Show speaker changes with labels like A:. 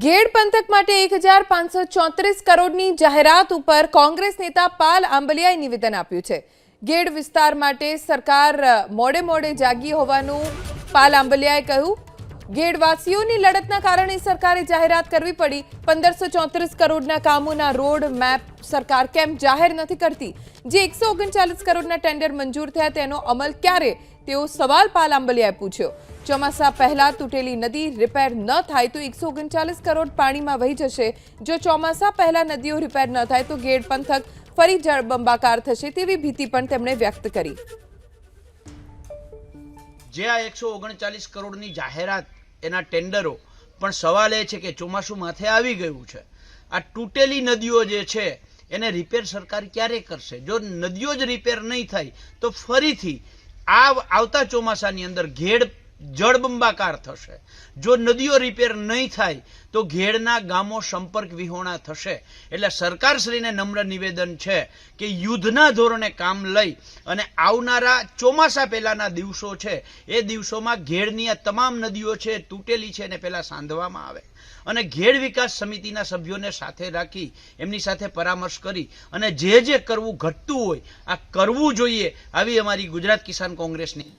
A: ગેડ પંથક માટે 1534 કરોડની જાહેરાત ઉપર કોંગ્રેસ નેતા પાલ આંબલિયાએ નિવેદન આપ્યું છે। ગેડ વિસ્તાર માટે સરકાર મોડે જાગી હોવાનું પાલ આંબલિયાએ કહ્યું। ગેડવાસીઓની લડતના કારણે સરકારે જાહેરાત કરવી પડી। 1534 કરોડના કામોના રોડ મેપ સરકાર કેમ જાહેર નથી કરતી? જે 139 કરોડના ટેન્ડર મંજૂર થયા તેનો અમલ ક્યારે? તેવો સવાલ પાલ આંબલિયાએ પૂછ્યો। ચોમાસા પહેલા તૂટેલી નદી રિપેર ન થાય તો 139 કરોડ પાણીમાં વહી જશે। જો ચોમાસા પહેલા નદીઓ રિપેર ન થાય તો ગેડ પંથક ફરી જળબંબાકાર થશે તેવી ભીતિ પણ તેમણે વ્યક્ત કરી।
B: જે આ 139 કરોડની જાહેરાત એના ટેન્ડરો પણ સવાલ એ છે કે ચોમાસું માથે આવી ગયું છે। આ તૂટેલી નદીઓ જે છે એને રિપેર સરકાર ક્યારે કરશે? જો નદીઓ જ રિપેર નહીં થાય તો ફરીથી આવતા ચોમાસાની અંદર ગેડ જળબંબાકાર થશે। જો નદીઓ રિપેર નહીં થાય તો ઘેડના ગામો સંપર્ક વિહોણા થશે। એટલે સરકારશ્રીને નમ્ર નિવેદન છે કે યુદ્ધના ધોરણે કામ લઈ અને આવનારા ચોમાસા પહેલાના દિવસો છે એ દિવસોમાં ઘેડની આ તમામ નદીઓ છે તૂટેલી છે એને પહેલા સાંધવામાં આવે અને ઘેડ વિકાસ સમિતિના સભ્યોને સાથે રાખી એમની સાથે પરામર્શ કરી અને જે કરવું ઘટતું હોય આ કરવું જોઈએ, આવી અમારી ગુજરાત કિસાન કોંગ્રેસની